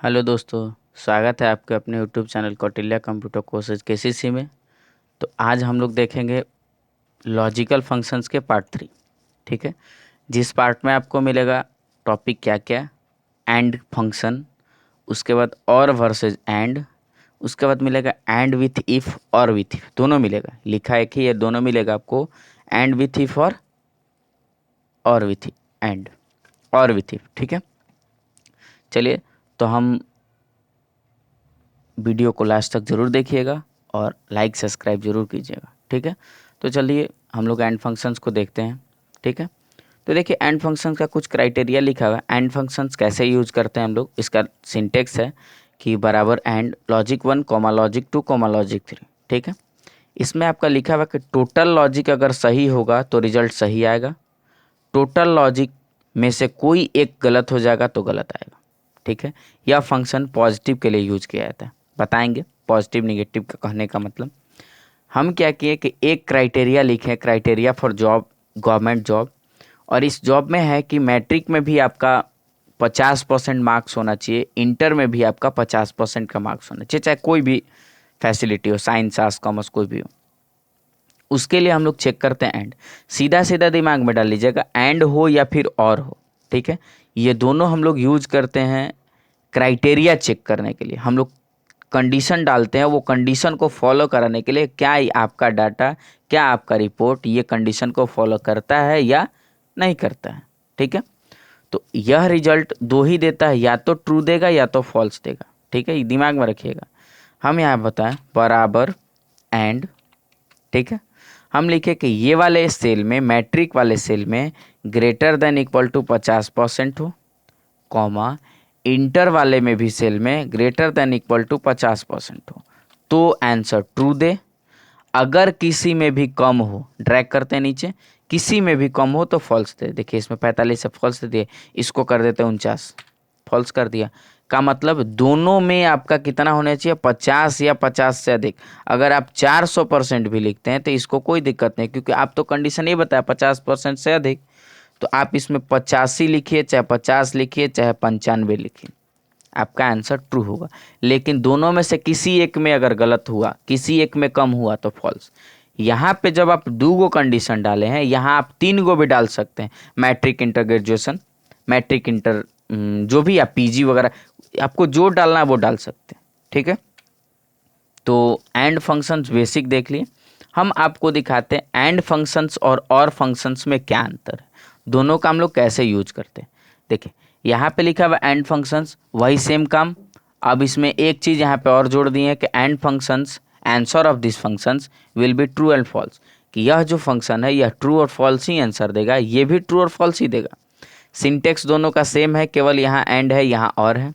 Hello दोस्तों, स्वागत है आपके अपने YouTube channel Kautilya computer courses KCC में। तो आज हम लोग देखेंगे लॉजिकल फंक्शंस के पार्ट 3। ठीक है, जिस पार्ट में आपको मिलेगा टॉपिक क्या क्या, एंड फंक्शन, उसके बाद और वर्सेज एंड, उसके बाद मिलेगा एंड विथ इफ़ और विथ इफ, दोनों मिलेगा। लिखा एक ही है, दोनों मिलेगा आपको, एंड विथ इफ और विथ एंड और विथ इफ। ठीक है, चलिए तो हम वीडियो को लास्ट तक ज़रूर देखिएगा और लाइक सब्सक्राइब जरूर कीजिएगा। ठीक है, तो चलिए हम लोग एंड फंक्शंस को देखते हैं। ठीक है, तो देखिए एंड फंक्शन का कुछ क्राइटेरिया लिखा हुआ है। एंड फंक्शंस कैसे यूज करते हैं हम लोग, इसका सिंटेक्स है कि बराबर and logic 1 comma logic 2 comma logic 3। ठीक है, इसमें आपका लिखा हुआ कि टोटल लॉजिक अगर सही होगा तो रिजल्ट सही आएगा, टोटल लॉजिक में से कोई एक गलत हो जाएगा तो गलत आएगा। ठीक है, यह फंक्शन पॉजिटिव के लिए यूज किया जाता है। बताएंगे पॉजिटिव निगेटिव का कहने का मतलब। हम क्या किए कि एक क्राइटेरिया लिखे, criteria for job, government job, और इस जॉब में है कि मैट्रिक में भी आपका 50% मार्क्स होना चाहिए, इंटर में भी आपका 50% का मार्क्स होना चाहिए, चाहे कोई भी फैसिलिटी हो, साइंस आर्ट्स कॉमर्स कोई भी हो। उसके लिए हम लोग चेक करते हैं एंड। सीधा सीधा दिमाग में डाल लीजिएगा, एंड हो या फिर और हो। ठीक है, ये दोनों हम लोग यूज करते हैं क्राइटेरिया चेक करने के लिए। हम लोग कंडीशन डालते हैं, वो कंडीशन को फॉलो कराने के लिए, क्या आपका डाटा, क्या आपका रिपोर्ट ये कंडीशन को फॉलो करता है या नहीं करता है। ठीक है, तो यह रिजल्ट दो ही देता है, या तो ट्रू देगा या तो फॉल्स देगा। ठीक है, ये दिमाग में रखिएगा। हम यहाँ बताएं बराबर एंड। ठीक है, हम लिखे कि ये वाले सेल में, मैट्रिक वाले सेल में ग्रेटर देन इक्वल टू 50% हो, कॉमा इंटर वाले में भी सेल में ग्रेटर देन इक्वल टू 50% हो तो आंसर ट्रू दे। अगर किसी में भी कम हो, ड्रैग करते हैं नीचे, किसी में भी कम हो तो फॉल्स दे। देखिए इसमें 45 से फॉल्स दे दिए, इसको कर देते 49, फॉल्स कर दिया। का मतलब दोनों में आपका कितना होना चाहिए, 50 या 50 से अधिक। अगर आप 400% भी लिखते हैं तो इसको कोई दिक्कत नहीं, क्योंकि आप तो कंडीशन ये बताया 50% से अधिक, तो आप इसमें 85 लिखिए, चाहे 50 लिखिए, चाहे 95 लिखिए, आपका आंसर ट्रू होगा। लेकिन दोनों में से किसी एक में अगर गलत हुआ, किसी एक में कम हुआ तो फॉल्स। यहाँ पे जब आप 2 गो कंडीशन डाले हैं, यहाँ आप 3 गो भी डाल सकते हैं। Matric, inter graduation, matric inter, जो भी आप पीजी वगैरह, आपको जो डालना है वो डाल सकते हैं। ठीक है, तो एंड फंक्शंस बेसिक देख लिए। हम आपको दिखाते हैं एंड फंक्शंस और फंक्शंस में क्या अंतर है, दोनों का हम लोग कैसे यूज करते हैं। देखिए यहाँ पे लिखा हुआ एंड फंक्शंस, वही सेम काम। अब इसमें एक चीज़ यहाँ पे और जोड़ दी है कि and functions, answer of this functions will be true and false, कि यह जो फंक्शन है यह ट्रू और फॉल्स ही आंसर देगा, ये भी ट्रू और फॉल्स ही देगा। सिंटेक्स दोनों का सेम है, केवल यहाँ एंड है, यहाँ और है।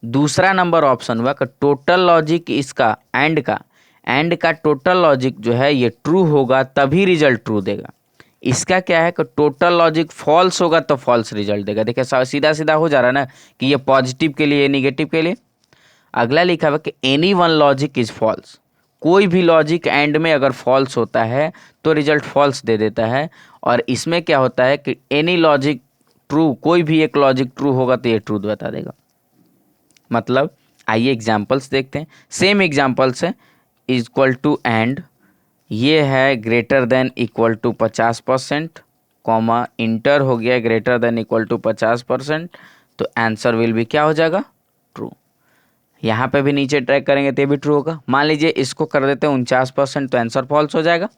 दूसरा नंबर ऑप्शन हुआ कि टोटल लॉजिक इसका एंड का टोटल लॉजिक जो है ये ट्रू होगा तभी रिजल्ट ट्रू देगा। इसका क्या है कि टोटल लॉजिक फॉल्स होगा तो फॉल्स रिजल्ट देगा। देखिए सीधा सीधा हो जा रहा है ना, कि ये पॉजिटिव के लिए, निगेटिव के लिए। अगला लिखा हुआ कि any one logic is false, कोई भी लॉजिक एंड में अगर फॉल्स होता है तो रिजल्ट फॉल्स दे देता है। और इसमें क्या होता है कि एनी लॉजिक ट्रू, कोई भी एक लॉजिक ट्रू होगा तो ये ट्रू बता देगा। मतलब आइए एग्जाम्पल्स देखते हैं, सेम एग्जाम्पल्स है। इक्वल टू एंड, ये है greater than equal to 50%, comma inter हो गया ग्रेटर देन इक्वल टू 50%, तो आंसर विल भी क्या हो जाएगा, ट्रू। यहाँ पे भी नीचे ट्रैक करेंगे तो भी ट्रू होगा। मान लीजिए इसको कर देते हैं 49%, तो आंसर फॉल्स हो जाएगा।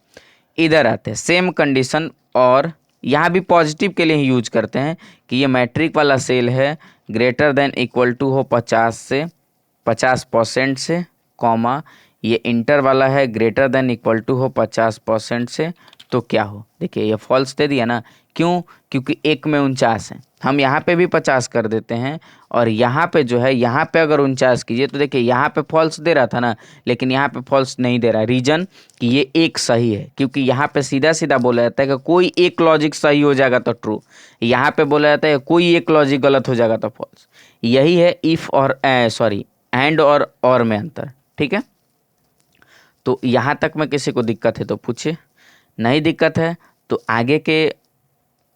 इधर आते हैं सेम कंडीशन, और यहाँ भी पॉजिटिव के लिए ही यूज करते हैं कि ये मैट्रिक वाला सेल है, ग्रेटर देन इक्वल टू हो 50% से, कॉमा ये इंटर वाला है ग्रेटर देन इक्वल टू हो 50% से, तो क्या हो, देखिए ये फॉल्स दे दिया ना। क्यों, क्योंकि एक में 49 है, हम यहाँ पे भी 50 कर देते हैं, और यहाँ पे जो है, यहाँ पे अगर 49 कीजिए तो देखिए यहाँ पे फॉल्स दे रहा था ना, लेकिन यहाँ पे फॉल्स नहीं दे रहा। रीजन कि ये एक सही है, क्योंकि यहाँ पे सीधा सीधा बोला जाता है कि कोई एक लॉजिक सही हो जाएगा तो ट्रू, यहाँ पे बोला जाता है कोई एक लॉजिक गलत हो जाएगा तो फॉल्स। यही है इफ और एंड और में अंतर। ठीक है, तो यहाँ तक में किसी को दिक्कत है तो पूछिए, नहीं दिक्कत है तो आगे के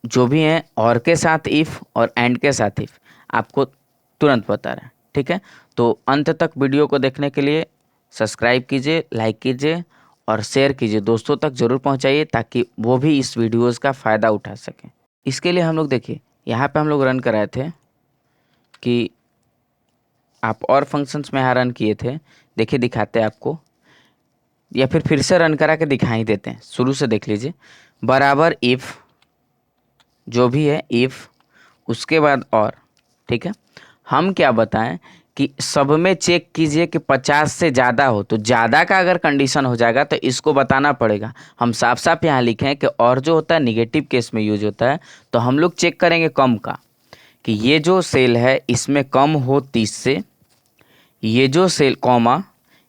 जो भी हैं और के साथ इफ और एंड के साथ इफ आपको तुरंत बता रहा है। ठीक है। तो अंत तक वीडियो को देखने के लिए सब्सक्राइब कीजिए, लाइक कीजिए और शेयर कीजिए, दोस्तों तक जरूर पहुंचाइए ताकि वो भी इस वीडियोस का फ़ायदा उठा सकें। इसके लिए हम लोग देखिए यहाँ पे हम लोग रन कराए थे कि आप और फंक्शंस में यहाँ रन किए थे, देखिए दिखाते हैं आपको, या फिर से रन करा के दिखा ही देते हैं, शुरू से देख लीजिए। बराबर इफ़ जो भी है इफ़, उसके बाद और, ठीक है। हम क्या बताएं कि सब में चेक कीजिए कि 50 से ज़्यादा हो, तो ज़्यादा का अगर कंडीशन हो जाएगा तो इसको बताना पड़ेगा। हम साफ साफ यहाँ लिखें कि और जो होता है निगेटिव केस में यूज होता है, तो हम लोग चेक करेंगे कम का, कि ये जो सेल है इसमें कम हो 30 से, ये जो सेल कॉमा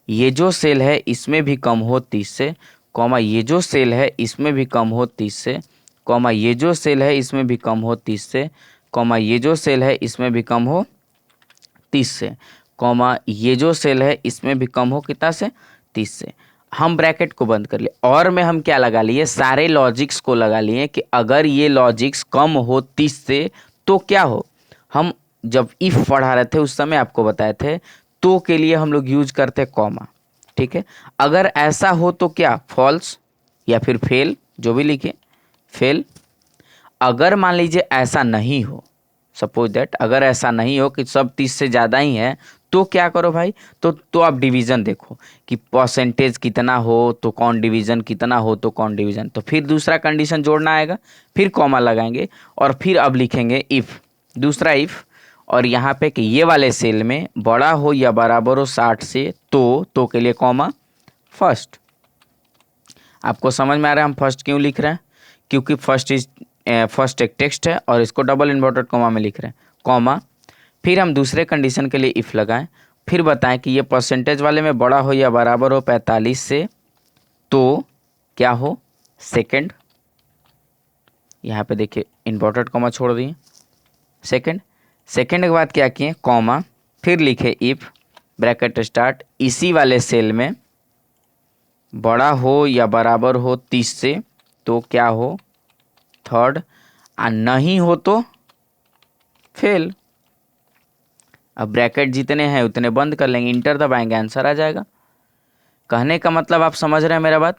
ये जो सेल है इसमें भी कम हो 30 से, कॉमा ये जो सेल है इसमें भी कम हो 30 से, कॉमा ये जो सेल है इसमें भी कम हो 30 से, कॉमा ये जो सेल है इसमें भी कम हो 30 से, कॉमा ये जो सेल है इसमें भी कम हो कितना से 30 से। हम ब्रैकेट को बंद कर लिए और में हम क्या लगा लिए, सारे लॉजिक्स को लगा लिए कि अगर ये लॉजिक्स कम हो 30 से तो क्या हो। हम जब इफ़ पढ़ा रहे थे उस समय आपको बताए थे तो के लिए हम लोग यूज करते कॉमा, ठीक है। अगर ऐसा हो तो क्या, फॉल्स या फिर फेल, जो भी लिखे फेल। अगर मान लीजिए ऐसा नहीं हो, सपोज दैट अगर ऐसा नहीं हो कि सब 30 से ज़्यादा ही है, तो क्या करो भाई, तो आप डिवीज़न देखो कि परसेंटेज कितना हो तो कौन डिवीज़न, कितना हो तो कौन डिवीज़न। तो फिर दूसरा कंडीशन जोड़ना आएगा, फिर कॉमा लगाएंगे और फिर अब लिखेंगे इफ़, दूसरा इफ़, और यहाँ पे कि ये वाले सेल में बड़ा हो या बराबर हो 60 से, तो के लिए कॉमा फर्स्ट। आपको समझ में आ रहा है हम फर्स्ट क्यों लिख रहे हैं, क्योंकि फर्स्ट एक टेक्स्ट है और इसको डबल इन्वर्टेड कॉमा में लिख रहे हैं, कॉमा। फिर हम दूसरे कंडीशन के लिए इफ़ लगाएं, फिर बताएं कि ये परसेंटेज वाले में बड़ा हो या बराबर हो 45 से, तो क्या हो सेकंड। यहाँ पे देखिए इन्वर्टेड कॉमा छोड़ दिए, सेकंड के बाद क्या किए, कॉमा, फिर लिखे इफ़ ब्रैकेट स्टार्ट, इसी वाले सेल में बड़ा हो या बराबर हो 30 से, तो क्या हो थर्ड, और नहीं हो तो फेल। अब ब्रैकेट जितने हैं उतने बंद कर लेंगे, इंटर दबाएंगे, आंसर आ जाएगा। कहने का मतलब आप समझ रहे हैं मेरा बात,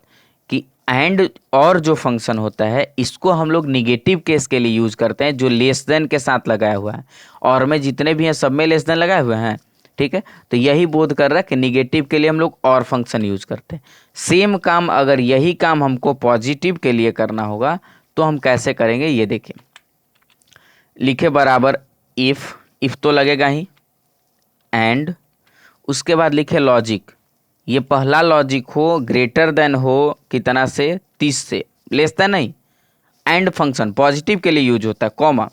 कि एंड और जो फंक्शन होता है इसको हम लोग निगेटिव केस के लिए यूज करते हैं, जो लेस देन के साथ लगाया हुआ है, और में जितने भी हैं सब में लेस देन लगाए हुए हैं, ठीक है। तो यही बोध कर रहा है कि निगेटिव के लिए हम लोग और फंक्शन यूज करते हैं। सेम काम अगर यही काम हमको पॉजिटिव के लिए करना होगा तो हम कैसे करेंगे, ये देखिए। लिखे बराबर इफ़ तो लगेगा ही, एंड उसके बाद लिखे लॉजिक, ये पहला लॉजिक हो ग्रेटर देन हो कितना से 30 से, लेस देन नहीं, एंड फंक्शन पॉजिटिव के लिए यूज होता है, कॉमा।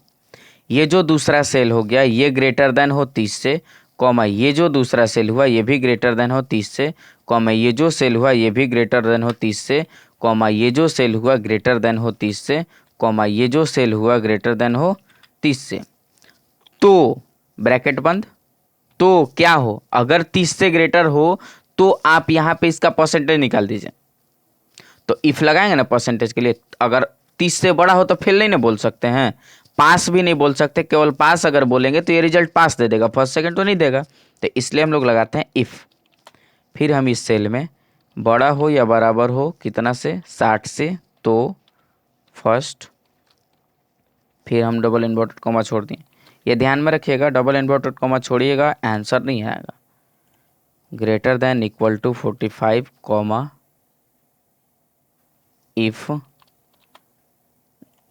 ये जो दूसरा सेल हो गया ये ग्रेटर देन हो 30 से, कॉमा ये जो दूसरा सेल हुआ ये भी ग्रेटर देन हो 30 से, कॉमा ये जो सेल हुआ ये भी ग्रेटर देन हो 30 से, कॉमा ये जो सेल हुआ ग्रेटर देन हो 30 से, कॉमा ये जो सेल हुआ ग्रेटर देन हो 30 से। तो ब्रैकेट बंद, तो क्या हो, अगर 30 से ग्रेटर हो तो आप यहाँ पे इसका परसेंटेज निकाल दीजिए। तो इफ लगाएंगे ना परसेंटेज के लिए, अगर 30 से बड़ा हो तो फेल नहीं ना बोल सकते हैं, पास भी नहीं बोल सकते, केवल पास अगर बोलेंगे तो ये रिजल्ट पास दे देगा, फर्स्ट सेकंड तो नहीं देगा। तो इसलिए हम लोग लगाते हैं इफ़, फिर हम इस सेल में बड़ा हो या बराबर हो कितना से 60 से, तो फर्स्ट, फिर हम डबल इन्वर्टेड कॉमा छोड़ दें। ये ध्यान में रखिएगा, डबल इन्वर्टेड कॉमा छोड़िएगा आंसर नहीं आएगा। Greater than equal to 45 comma if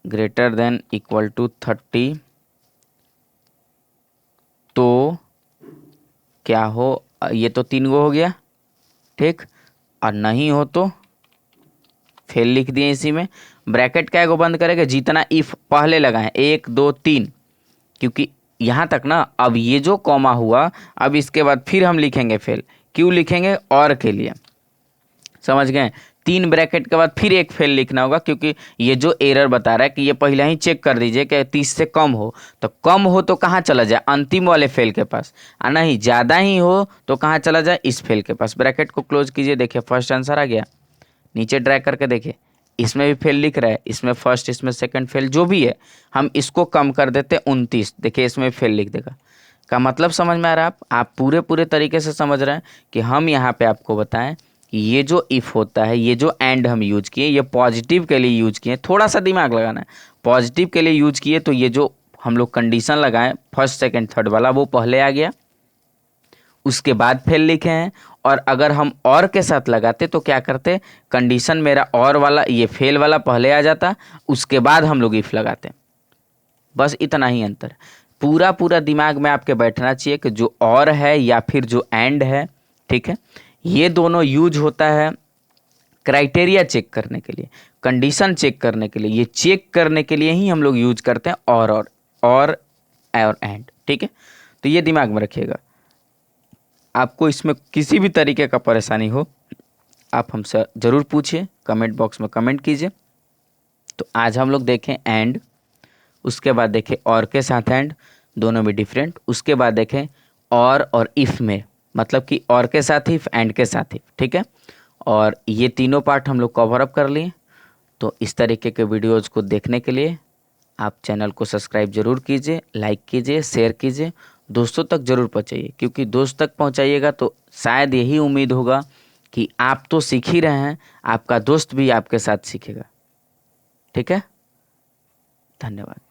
greater than equal to 30, तो क्या हो, ये तो 3 गो हो गया, ठीक, और नहीं हो तो फेल लिख दिए। इसी में ब्रैकेट क्या को बंद करेगा, जितना इफ पहले लगाएं 1 2 3, क्योंकि यहाँ तक ना, अब ये जो कॉमा हुआ अब इसके बाद फिर हम लिखेंगे फेल, क्यों लिखेंगे, और के लिए, समझ गए। 3 ब्रैकेट के बाद फिर एक फेल लिखना होगा, क्योंकि ये जो एरर बता रहा है कि ये पहले ही चेक कर दीजिए कि 30 से कम हो, तो कम हो तो कहाँ चला जाए, अंतिम वाले फेल के पास, और नहीं ज़्यादा ही हो तो कहाँ चला जाए, इस फेल के पास। ब्रैकेट को क्लोज कीजिए, देखिए फर्स्ट आंसर आ गया। नीचे ड्रैग करके देखिए, इसमें भी फेल लिख रहा है, इसमें फर्स्ट, इसमें सेकंड फेल, जो भी है हम इसको कम कर देते 29, देखिए इसमें फेल लिख देगा। का मतलब समझ में आ रहा है? आप पूरे तरीके से समझ रहे हैं कि हम यहाँ पे आपको बताएं कि ये जो इफ़ होता है, ये जो एंड हम यूज किए, ये पॉजिटिव के लिए यूज किए। थोड़ा सा दिमाग लगाना है, पॉजिटिव के लिए यूज किए तो ये जो हम लोग कंडीशन लगाएं फर्स्ट सेकंड थर्ड वाला वो पहले आ गया, उसके बाद फेल लिखे हैं। और अगर हम और के साथ लगाते तो क्या करते, कंडीशन मेरा और वाला ये फेल वाला पहले आ जाता, उसके बाद हम लोग इफ लगाते। बस इतना ही अंतर है। पूरा दिमाग में आपके बैठना चाहिए कि जो और है या फिर जो एंड है, ठीक है, ये दोनों यूज होता है क्राइटेरिया चेक करने के लिए, कंडीशन चेक करने के लिए। ये चेक करने के लिए ही हम लोग यूज करते हैं और एंड, ठीक है। तो ये दिमाग में रखिएगा। आपको इसमें किसी भी तरीके का परेशानी हो आप हमसे ज़रूर पूछिए, कमेंट बॉक्स में कमेंट कीजिए। तो आज हम लोग देखें एंड, उसके बाद देखें और के साथ एंड, दोनों में डिफरेंट। उसके बाद देखें और इफ़ में, मतलब कि और के साथ इफ, एंड के साथ इफ, ठीक है। और ये तीनों पार्ट हम लोग कवर अप कर लिए। तो इस तरीके के वीडियोज़ को देखने के लिए आप चैनल को सब्सक्राइब जरूर कीजिए, लाइक कीजिए, शेयर कीजिए, दोस्तों तक जरूर पहुँचाइए, क्योंकि दोस्त तक पहुँचाइएगा तो शायद यही उम्मीद होगा कि आप तो सीख ही रहे हैं, आपका दोस्त भी आपके साथ सीखेगा। ठीक है, धन्यवाद।